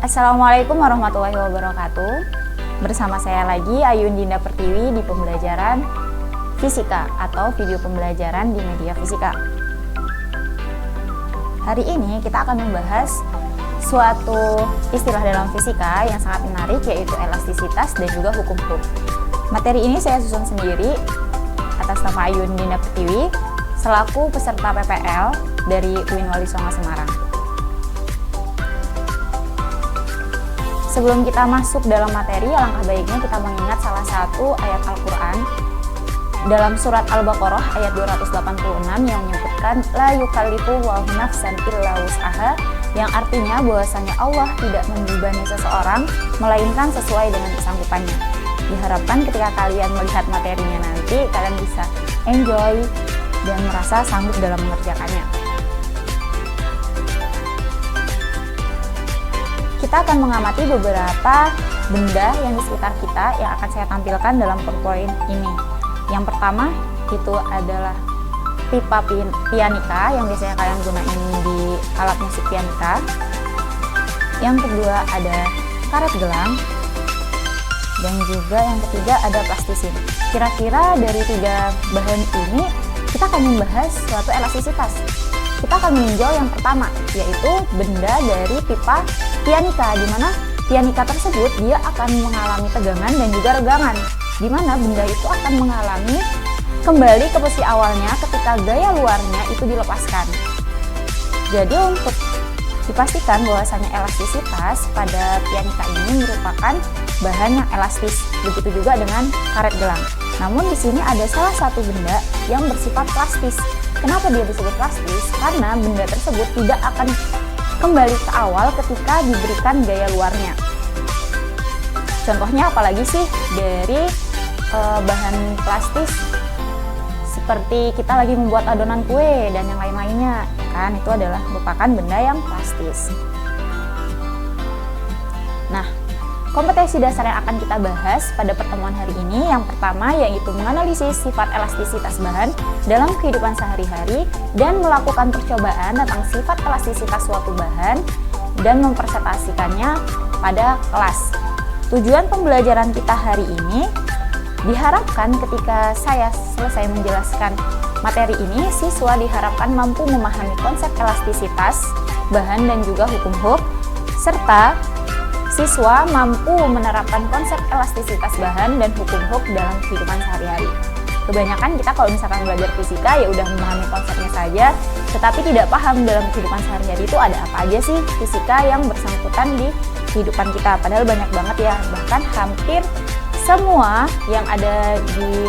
Assalamualaikum warahmatullahi wabarakatuh. Bersama saya lagi Ayun Dinda Pertiwi di pembelajaran fisika atau video pembelajaran di media fisika. Hari ini kita akan membahas suatu istilah dalam fisika yang sangat menarik, yaitu elastisitas dan juga hukum Hooke. Materi ini saya susun sendiri atas nama Ayun Dinda Pertiwi selaku peserta PPL dari UIN Wali Songo Semarang. Sebelum kita masuk dalam materi, alangkah baiknya kita mengingat salah satu ayat Al-Quran dalam surat Al-Baqarah ayat 286 yang menyebutkan la yukallifullahu nafsan illa wus'aha, yang artinya bahwasanya Allah tidak membebani seseorang melainkan sesuai dengan kesanggupannya. Diharapkan ketika kalian melihat materinya nanti, kalian bisa enjoy dan merasa sanggup dalam mengerjakannya. Kita akan mengamati beberapa benda yang di sekitar kita yang akan saya tampilkan dalam PowerPoint ini. Yang pertama itu adalah pipa pianika yang biasanya kalian gunain di alat musik pianika. Yang kedua ada karet gelang. Dan juga yang ketiga ada plastisin. Kira-kira dari tiga bahan ini kita akan membahas suatu elastisitas. Kita akan meninjau yang pertama, yaitu benda dari pipa pianika, di mana pianika tersebut dia akan mengalami tegangan dan juga regangan, di mana benda itu akan mengalami kembali ke posisi awalnya ketika gaya luarnya itu dilepaskan. Jadi untuk dipastikan bahwasanya elastisitas pada pianika ini merupakan bahan yang elastis, begitu juga dengan karet gelang. Namun di sini ada salah satu benda yang bersifat plastis. Kenapa dia disebut plastis? Karena benda tersebut tidak akan kembali ke awal ketika diberikan gaya luarnya. Contohnya apalagi sih dari bahan plastis? Seperti kita lagi membuat adonan kue dan yang lain-lainnya, kan itu adalah merupakan benda yang plastis. Nah, kompetensi dasar yang akan kita bahas pada pertemuan hari ini yang pertama yaitu menganalisis sifat elastisitas bahan dalam kehidupan sehari-hari dan melakukan percobaan tentang sifat elastisitas suatu bahan dan mempresentasikannya pada kelas. Tujuan pembelajaran kita hari ini diharapkan ketika saya selesai menjelaskan materi ini, siswa diharapkan mampu memahami konsep elastisitas bahan dan juga hukum Hooke, serta siswa mampu menerapkan konsep elastisitas bahan dan hukum Hooke dalam kehidupan sehari-hari. Kebanyakan kita kalau misalkan belajar fisika ya udah memahami konsepnya saja, tetapi tidak paham dalam kehidupan sehari-hari itu ada apa aja sih fisika yang bersangkutan di kehidupan kita. Padahal banyak banget ya, bahkan hampir semua yang ada di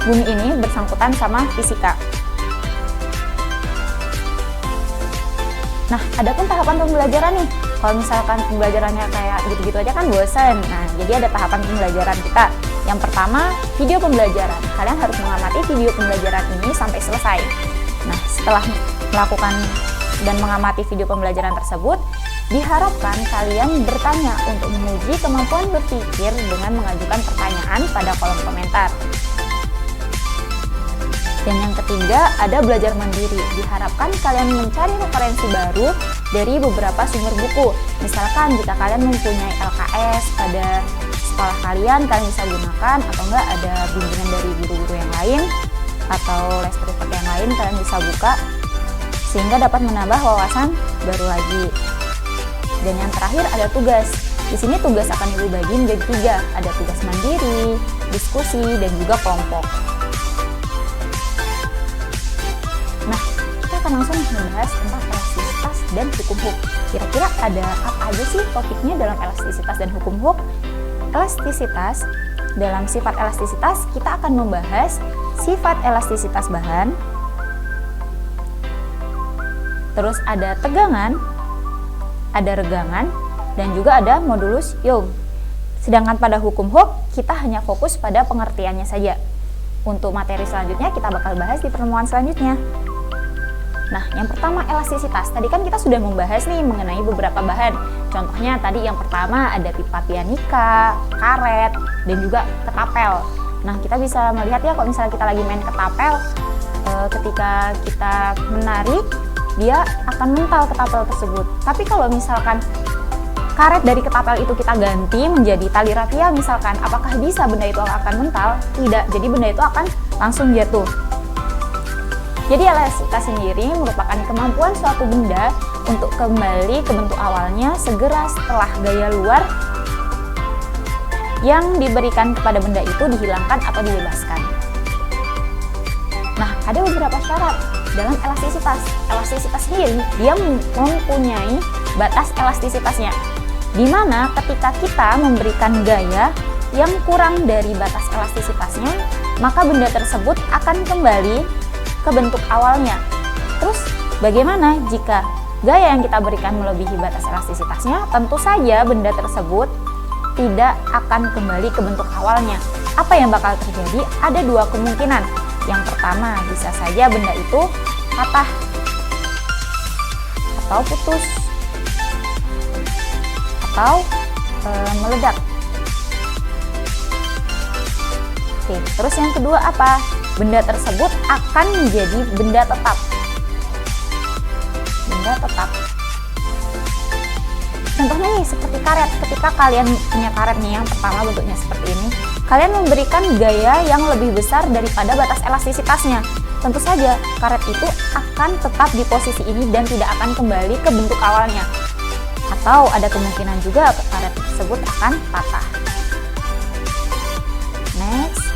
bumi ini bersangkutan sama fisika. Nah, ada pun tahapan pembelajaran nih. Kalau misalkan pembelajarannya kayak gitu-gitu aja kan bosan. Nah, jadi ada tahapan pembelajaran kita. Yang pertama, video pembelajaran. Kalian harus mengamati video pembelajaran ini sampai selesai. Nah, setelah melakukan dan mengamati video pembelajaran tersebut, diharapkan kalian bertanya untuk menguji kemampuan berpikir dengan mengajukan pertanyaan pada kolom komentar. Dan yang ketiga, ada belajar mandiri. Diharapkan kalian mencari referensi baru dari beberapa sumber buku. Misalkan jika kalian mempunyai LKS pada sekolah kalian bisa gunakan, atau enggak ada bimbingan dari guru-guru yang lain atau les privat yang lain, kalian bisa buka sehingga dapat menambah wawasan baru lagi. Dan yang terakhir ada tugas. Di sini tugas akan dibagi menjadi 3. Ada tugas mandiri, diskusi, dan juga kelompok. Nah, kita akan langsung membahas tentang elastisitas dan hukum Hooke. Kira-kira ada apa aja sih topiknya dalam elastisitas dan hukum Hooke? Elastisitas, dalam sifat elastisitas kita akan membahas sifat elastisitas bahan. Terus ada tegangan, ada regangan, dan juga ada modulus Young. Sedangkan pada hukum Hooke kita hanya fokus pada pengertiannya saja. Untuk materi selanjutnya kita bakal bahas di pertemuan selanjutnya. Nah, yang pertama elastisitas. Tadi kan kita sudah membahas nih mengenai beberapa bahan. Contohnya tadi yang pertama ada pipa pianika, karet, dan juga ketapel. Nah, kita bisa melihat ya kalau misalnya kita lagi main ketapel, ketika kita menarik, dia akan mental ketapel tersebut. Tapi kalau misalkan karet dari ketapel itu kita ganti menjadi tali rafia misalkan, apakah bisa benda itu akan mental? Tidak, jadi benda itu akan langsung jatuh. Jadi elastisitas sendiri merupakan kemampuan suatu benda untuk kembali ke bentuk awalnya segera setelah gaya luar yang diberikan kepada benda itu dihilangkan atau dibebaskan. Nah, ada beberapa syarat dalam elastisitas. Elastisitas sendiri dia mempunyai batas elastisitasnya, di mana ketika kita memberikan gaya yang kurang dari batas elastisitasnya, maka benda tersebut akan kembali ke bentuk awalnya. Terus bagaimana jika gaya yang kita berikan melebihi batas elastisitasnya? Tentu saja benda tersebut tidak akan kembali ke bentuk awalnya. Apa yang bakal terjadi? Ada dua kemungkinan. Yang pertama, bisa saja benda itu patah atau putus atau meledak. Oke, terus yang kedua apa? Benda tersebut akan menjadi benda tetap. Benda tetap. Contohnya nih seperti karet. Ketika kalian punya karet nih, yang pertama bentuknya seperti ini, kalian memberikan gaya yang lebih besar daripada batas elastisitasnya. Tentu saja karet itu akan tetap di posisi ini dan tidak akan kembali ke bentuk awalnya. Atau ada kemungkinan juga karet tersebut akan patah. Next,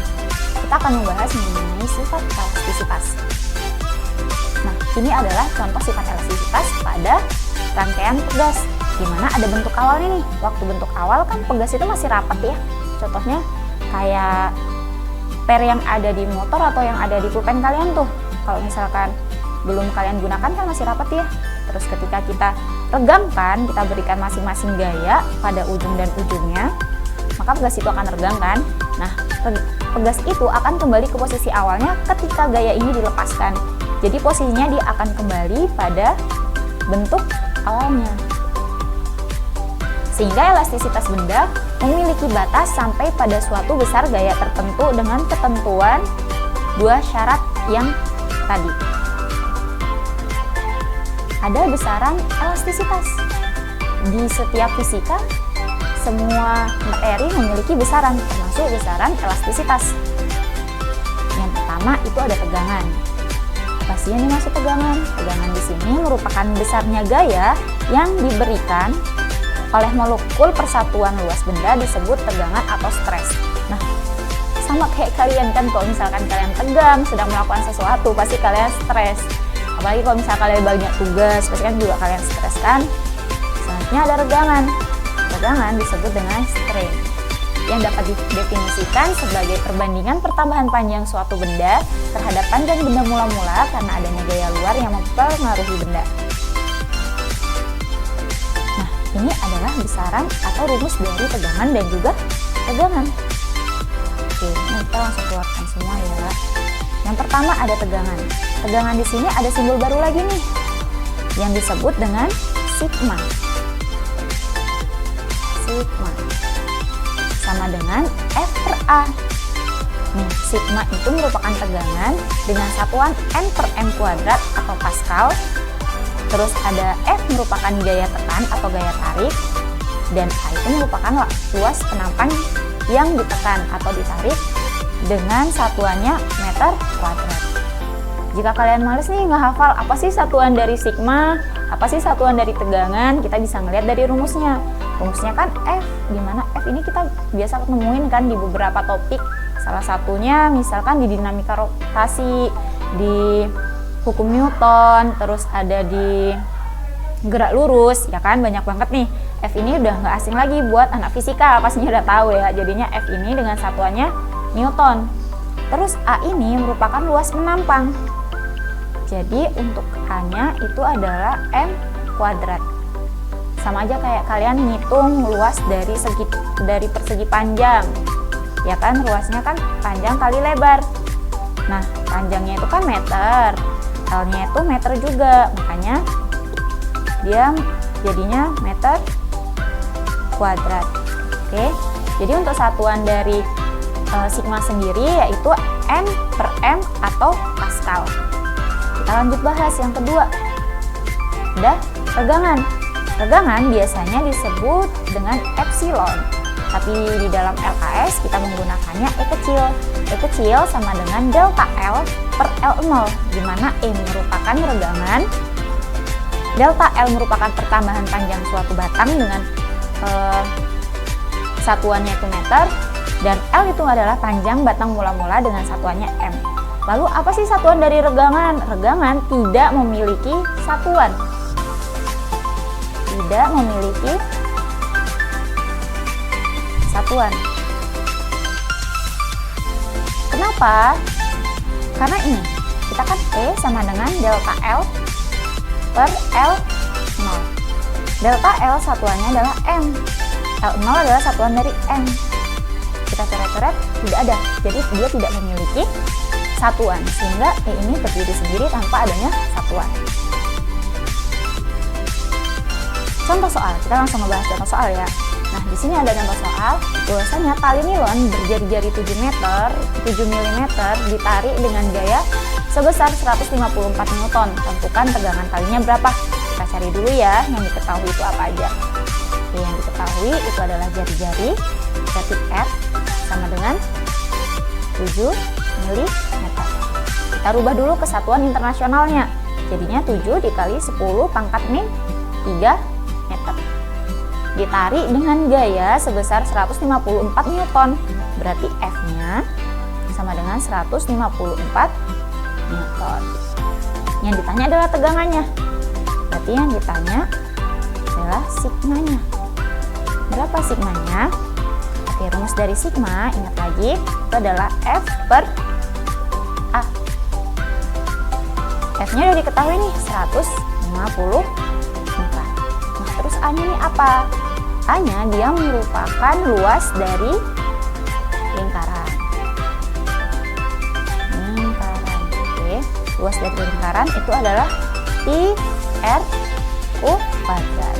kita akan membahas mengenai sifat elastisitas. Nah, ini adalah contoh sifat elastisitas pada rangkaian pegas, di mana ada bentuk awalnya nih. Waktu bentuk awal kan pegas itu masih rapat ya. Contohnya kayak per yang ada di motor atau yang ada di pulpen kalian tuh. Kalau misalkan belum kalian gunakan kan masih rapat ya. Terus ketika kita regangkan, kita berikan masing-masing gaya pada ujung dan ujungnya, maka pegas itu akan regang kan. Nah, pegas itu akan kembali ke posisi awalnya ketika gaya ini dilepaskan. Jadi posisinya dia akan kembali pada bentuk awalnya. Sehingga elastisitas benda memiliki batas sampai pada suatu besar gaya tertentu dengan ketentuan dua syarat yang tadi. Ada besaran elastisitas. Di setiap fisika, semua materi memiliki besaran, termasuk besaran elastisitas. Yang pertama itu ada tegangan. Apa sih yang dimaksud tegangan? Tegangan di sini merupakan besarnya gaya yang diberikan oleh molekul persatuan luas benda disebut tegangan atau stres. Nah, sama kayak kalian kan, kalau misalkan kalian tegang sedang melakukan sesuatu, pasti kalian stres. Apalagi kalau misalkan kalian banyak tugas, pasti kan juga kalian stres kan. Selanjutnya ada regangan. Regangan disebut dengan strain, yang dapat didefinisikan sebagai perbandingan pertambahan panjang suatu benda terhadap panjang benda mula-mula karena adanya gaya luar yang mempengaruhi benda. Nah, ini adalah besaran atau rumus dari tegangan dan juga tegangan. Oke, ini kita langsung keluarkan semua ya. Yang pertama ada tegangan. Tegangan di sini ada simbol baru lagi nih, yang disebut dengan sigma. Sigma sama dengan F per A. Nih, sigma itu merupakan tegangan dengan satuan N per M kuadrat atau Pascal. Terus ada F merupakan gaya tekan atau gaya tarik, dan A itu merupakan luas penampang yang ditekan atau ditarik dengan satuannya meter kuadrat. Jika kalian males nih ngehafal apa sih satuan dari sigma, apa sih satuan dari tegangan, kita bisa ngeliat dari rumusnya. Rumusnya kan F, dimana F ini kita biasa ketemuin kan di beberapa topik. Salah satunya misalkan di dinamika rotasi, di hukum Newton, terus ada di gerak lurus, ya kan, banyak banget nih. F ini udah nggak asing lagi buat anak fisika, pastinya udah tahu ya. Jadinya F ini dengan satuannya Newton. Terus A ini merupakan luas penampang. Jadi untuk A-nya itu adalah M kuadrat. Sama aja kayak kalian ngitung luas dari persegi panjang. Ya kan, luasnya kan panjang kali lebar. Nah, panjangnya itu kan meter, L-nya itu meter juga, makanya dia jadinya meter kuadrat. Oke, jadi untuk satuan dari sigma sendiri yaitu N per M atau Pascal. Kita lanjut bahas yang kedua. Ada tegangan. Regangan biasanya disebut dengan epsilon, tapi di dalam LKS kita menggunakannya E kecil. E kecil sama dengan delta L per L0, di mana E merupakan regangan, delta L merupakan pertambahan panjang suatu batang dengan satuannya itu meter, dan L itu adalah panjang batang mula-mula dengan satuannya M. Lalu apa sih satuan dari regangan? Regangan tidak memiliki satuan. Tidak memiliki satuan. Kenapa? Karena ini, kita kan E sama dengan delta L per L0. Delta L satuannya adalah M. L0 adalah satuan dari M. Kita coret-coret, tidak ada. Jadi dia tidak memiliki satuan, sehingga E ini berdiri sendiri tanpa adanya satuan. Contoh soal, kita langsung ngebahas contoh soal ya. Nah, di sini ada contoh soal bahwasanya tali nilon berjari-jari 7 mm ditarik dengan gaya sebesar 154 Newton. Tentukan tegangan talinya berapa? Kita cari dulu ya, yang diketahui itu apa aja. Oke, yang diketahui itu adalah jari-jari, berarti R sama dengan 7 mm. Kita rubah dulu kesatuan internasionalnya. Jadinya 7 dikali 10 pangkat min 3 meter. Ditarik dengan gaya sebesar 154 Newton. Berarti F-nya sama dengan 154 Newton. Yang ditanya adalah tegangannya. Berarti yang ditanya adalah sigmanya. Berapa sigmanya? Oke, rumus dari sigma, ingat lagi, itu adalah F per A. F-nya udah diketahui nih, 154. Nah, terus A-nya nih apa? A-nya dia merupakan luas dari lingkaran. Oke. Luas dari lingkaran itu adalah pi r u kuadrat.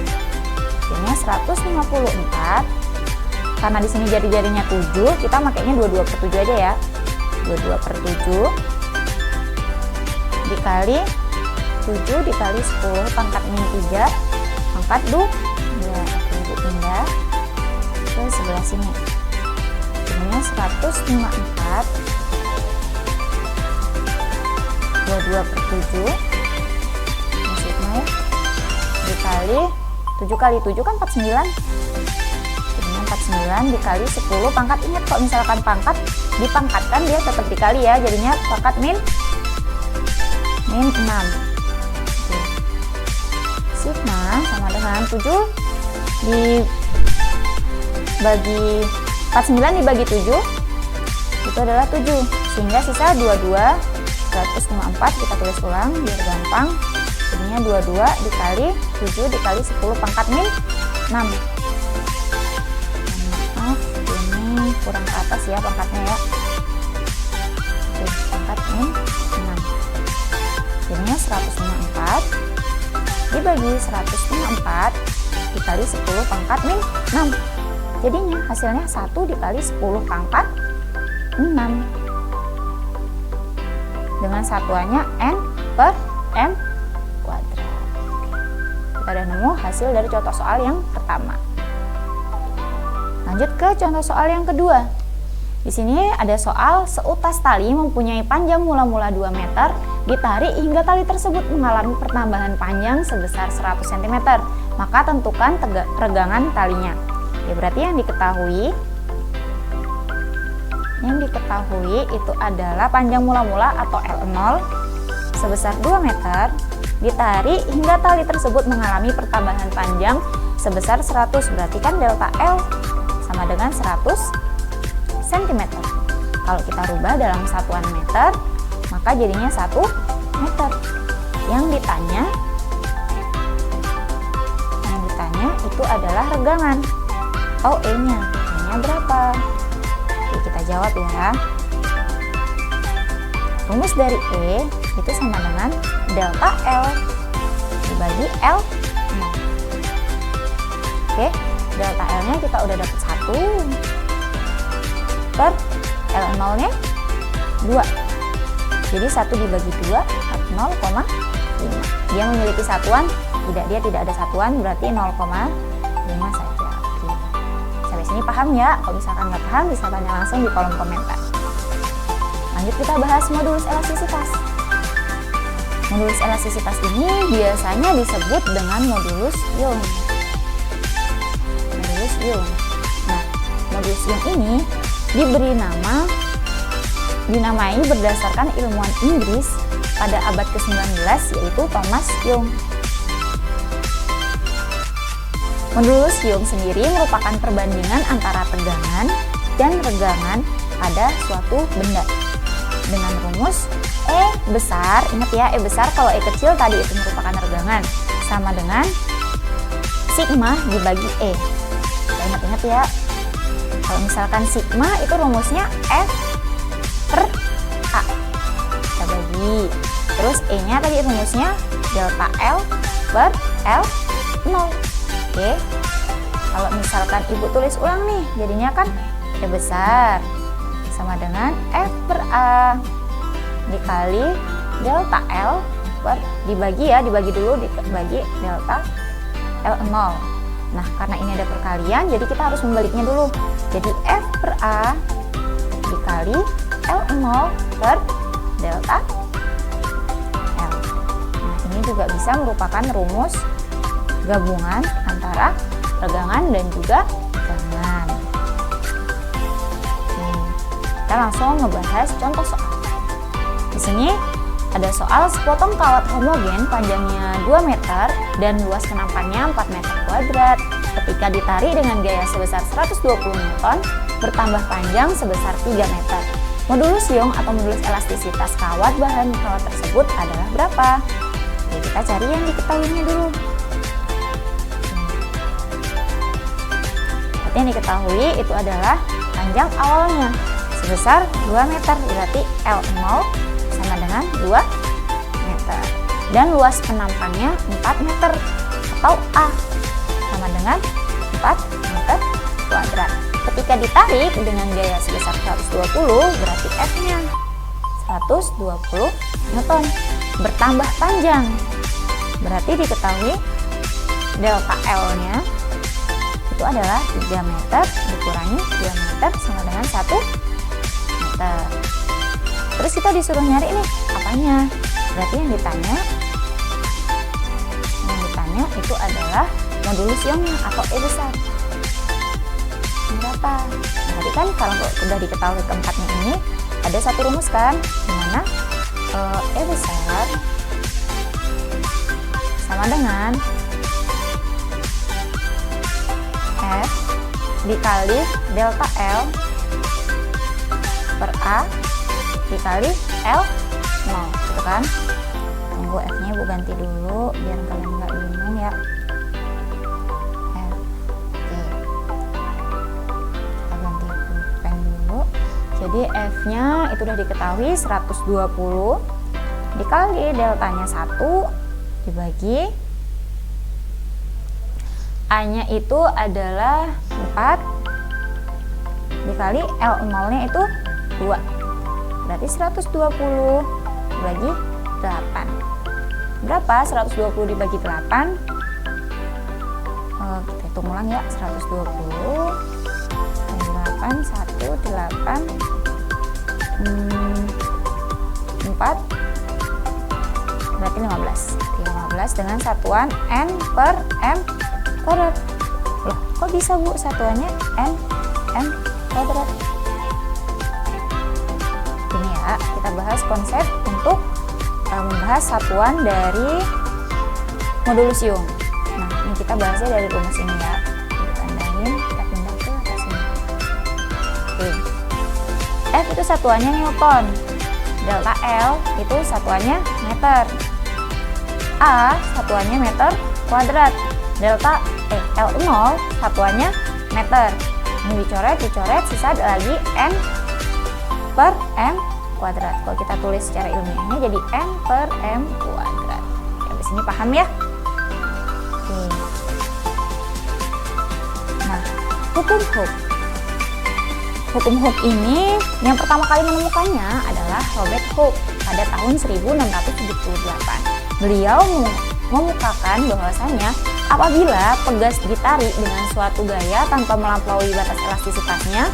Jadinya 154. Karena di sini jari-jarinya 7, kita makainya 22 per 7 aja ya. 22 per 7 dikali 7 dikali 10 pangkat min 3 pangkat 2. Ya, ibu pindah ke sebelah sini. Jadinya 154 22 per 7 maksudnya ya, dikali 7 kali 7 kan 49. Jadinya 49 dikali 10 pangkat. Ingat, kok misalkan pangkat dipangkatkan dia tetap dikali ya, jadinya pangkat min 6. Oke. Sigma sama dengan 7 dibagi 49 dibagi 7 itu adalah 7, sehingga sisa 22. 154 kita tulis ulang biar gampang. Jadinya 22 dikali 7 dikali 10 pangkat min 6. Maaf, ini kurang ke atas ya pangkatnya ya. Oke, pangkat min 6. Jadinya 154 dibagi 154 dikali 10 pangkat min 6. Jadinya hasilnya 1 dikali 10 pangkat 6. Dengan satuannya N per M kuadrat. Kita udah nemu hasil dari contoh soal yang pertama. Lanjut ke contoh soal yang kedua. Di sini ada soal seutas tali mempunyai panjang mula-mula 2 meter, ditarik hingga tali tersebut mengalami pertambahan panjang sebesar 100 cm. Maka tentukan regangan talinya. Ya, berarti yang diketahui itu adalah panjang mula-mula atau L0 sebesar 2 meter, ditarik hingga tali tersebut mengalami pertambahan panjang sebesar 100. Berarti kan delta L sama dengan 100 cm. Kalau kita rubah dalam satuan meter, maka jadinya 1 meter. Yang ditanya itu adalah regangan atau E-nya. E-nya berapa? Oke, kita jawab ya. Rumus dari E itu sama dengan delta L dibagi L. Oke, delta L-nya kita udah dapat 1 per L0-nya 2. Jadi 1 dibagi 2, 0,5. Dia memiliki satuan Tidak, dia tidak ada satuan, berarti 0,5 saja. Oke. Sampai sini paham ya? Kalau misalkan nggak paham, bisa tanya langsung di kolom komentar. Lanjut kita bahas modulus elastisitas. Modulus elastisitas ini biasanya disebut dengan modulus Young. Modulus Young. Nah, modulus Young ini dinamai berdasarkan ilmuwan Inggris pada abad ke-19, yaitu Thomas Young. Modulus Young sendiri merupakan perbandingan antara tegangan dan regangan pada suatu benda dengan rumus E besar, ingat ya, E besar kalau E kecil tadi itu merupakan regangan, sama dengan sigma dibagi E. Ingat-ingat ya, kalau misalkan sigma itu rumusnya F per A, kita bagi, terus E nya tadi rumusnya delta L per L 0. Oke, kalau misalkan ibu tulis ulang nih, jadinya kan E besar sama dengan F per A dikali delta L per dibagi dulu dibagi delta L0. Nah, karena ini ada perkalian, jadi kita harus membaliknya dulu. Jadi F per A dikali L0 per delta L. Nah, ini juga bisa merupakan rumus gabungan antara regangan dan juga tegangan. Kita langsung ngebahas contoh soal. Di sini ada soal sepotong kawat homogen panjangnya 2 meter dan luas penampannya 4 meter kuadrat. Ketika ditarik dengan gaya sebesar 120 Newton, bertambah panjang sebesar 3 meter. Modulus Young atau modulus elastisitas bahan kawat tersebut adalah berapa? Oke, kita cari yang diketahuinya dulu. Yang diketahui itu adalah panjang awalnya sebesar 2 meter, berarti L0 sama dengan 2 meter, dan luas penampangnya 4 meter atau A sama dengan 4 meter kuadrat. Ketika ditarik dengan gaya sebesar 120, berarti F nya 120 Newton. Bertambah panjang, berarti diketahui delta L nya itu adalah 3 meter dikurangi 2 meter sama dengan 1 meter. Terus kita disuruh nyari nih apanya? Berarti yang ditanya itu adalah modulus Young atau E besar. Berapa? Berarti kan kalau sudah diketahui keempatnya ini ada satu rumus kan, dimana E besar sama dengan F dikali delta L per A dikali L 0, gitu kan. Tunggu F nya ibu ganti dulu biar kalian nggak bingung ya. F. Oke, kita ganti pulpen dulu. Jadi F nya itu udah diketahui 120 dikali deltanya 1 dibagi A-nya itu adalah 4 dikali L0 nya itu 2, berarti 120 dibagi 8. Berapa 120 dibagi 8? Kita hitung ulang ya. 120 bagi 8, 1, 8, 4, berarti 15. 15 dengan satuan N per M kuadrat. Loh, kok bisa Bu satuannya N M kuadrat? Ini ya, kita bahas konsep untuk membahas satuan dari modulus Young. Nah, ini kita bahasnya dari rumus ini ya. Kita tandain, kita pindah ke atas sini. Oke. F itu satuannya Newton. Delta L itu satuannya meter. A satuannya meter kuadrat. Delta L0 satuannya meter. Ini dicoret, sisa ada lagi N per M kuadrat. Kalau kita tulis secara ilmiahnya jadi N per M kuadrat. Oke, habis ini paham ya? Oke. Nah, hukum Hooke. Hukum Hooke ini yang pertama kali menemukannya adalah Robert Hooke pada tahun 1678. Beliau memukakan bahwasanya apabila pegas ditarik dengan suatu gaya tanpa melampaui batas elastisitasnya,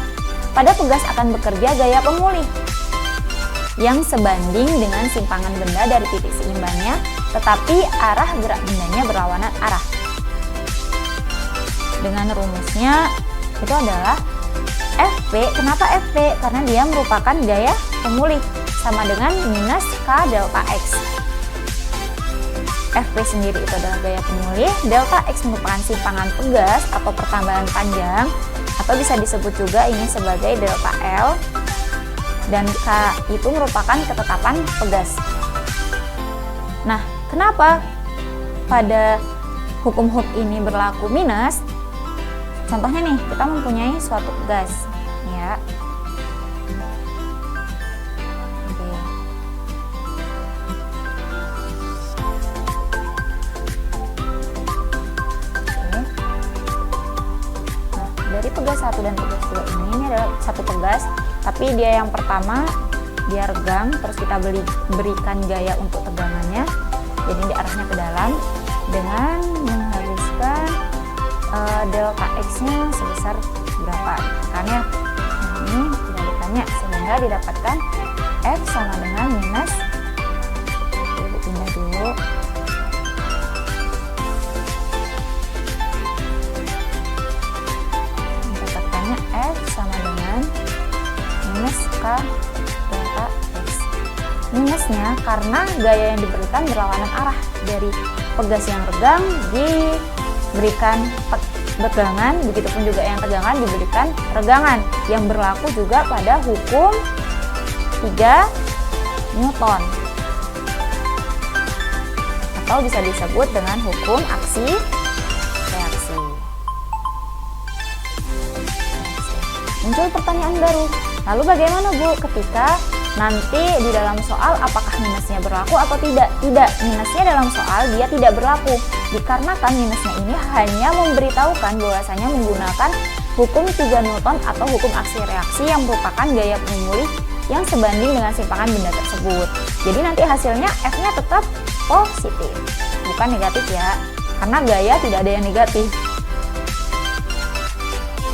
pada pegas akan bekerja gaya pemulih yang sebanding dengan simpangan benda dari titik seimbangnya, tetapi arah gerak bendanya berlawanan arah. Dengan rumusnya itu adalah Fp. Kenapa Fp? Karena dia merupakan gaya pemulih, sama dengan minus K delta X. Fp sendiri itu adalah gaya pemulih, delta X merupakan simpangan pegas atau pertambahan panjang, atau bisa disebut juga ini sebagai delta L, dan K itu merupakan ketetapan pegas. Nah, kenapa pada hukum Hooke ini berlaku minus? Contohnya nih, kita mempunyai suatu pegas, ya. Oke. Nah, dari pegas 1 dan pegas 2 ini adalah satu pegas, tapi dia yang pertama dia regang, terus kita berikan gaya untuk tegangannya, jadi dia arahnya ke dalam dengan menghabiskan delta X-nya sebesar berapa tekannya. Nah, ini dibalikannya sehingga didapatkan F sama dengan minus, oke, pindah dulu, didapatkannya F sama dengan minus K delta X. Minusnya karena gaya yang diberikan berlawanan arah, dari pegas yang regang diberikan tegangan, begitupun juga yang tegangan diberikan regangan, yang berlaku juga pada hukum 3 Newton, atau bisa disebut dengan hukum aksi reaksi. Muncul pertanyaan baru, lalu bagaimana Bu ketika nanti di dalam soal apakah minusnya berlaku atau tidak? Tidak, minusnya dalam soal dia tidak berlaku, dikarenakan minusnya ini hanya memberitahukan bahwasanya menggunakan hukum 3 Newton atau hukum aksi reaksi yang merupakan gaya pemulih yang sebanding dengan simpangan benda tersebut. Jadi nanti hasilnya F-nya tetap positif, bukan negatif ya, karena gaya tidak ada yang negatif.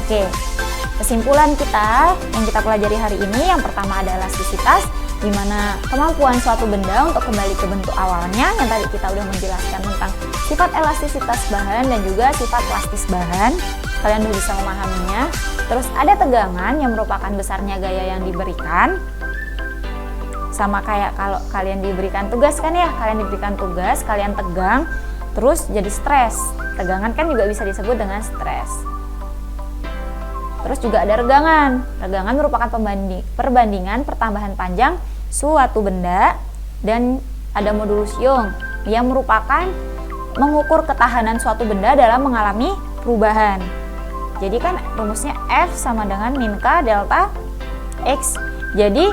Oke, kesimpulan kita yang kita pelajari hari ini, yang pertama ada elastisitas, di mana kemampuan suatu benda untuk kembali ke bentuk awalnya, yang tadi kita udah menjelaskan tentang sifat elastisitas bahan dan juga sifat plastis bahan, kalian udah bisa memahaminya. Terus ada tegangan yang merupakan besarnya gaya yang diberikan, sama kayak kalau kalian diberikan tugas kan ya, kalian diberikan tugas, kalian tegang, terus jadi stres. Tegangan kan juga bisa disebut dengan stres. Terus juga ada regangan. Regangan merupakan perbandingan pertambahan panjang suatu benda, dan ada modulus Young yang merupakan mengukur ketahanan suatu benda dalam mengalami perubahan. Jadi kan rumusnya F sama dengan min K delta X. Jadi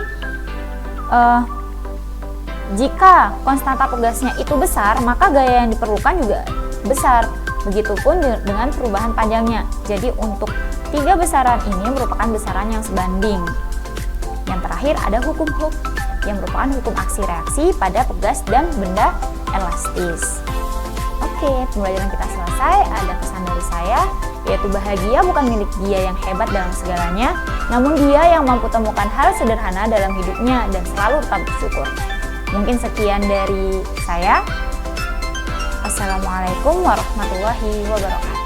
jika konstanta pegasnya itu besar, maka gaya yang diperlukan juga besar. Begitupun dengan perubahan panjangnya. Jadi untuk 3 besaran ini merupakan besaran yang sebanding. Yang terakhir ada hukum Hooke yang merupakan hukum aksi reaksi pada pegas dan benda elastis. Oke, pembelajaran kita selesai. Ada pesan dari saya, yaitu bahagia bukan milik dia yang hebat dalam segalanya, namun dia yang mampu temukan hal sederhana dalam hidupnya dan selalu tetap bersyukur. Mungkin sekian dari saya. Assalamualaikum warahmatullahi wabarakatuh.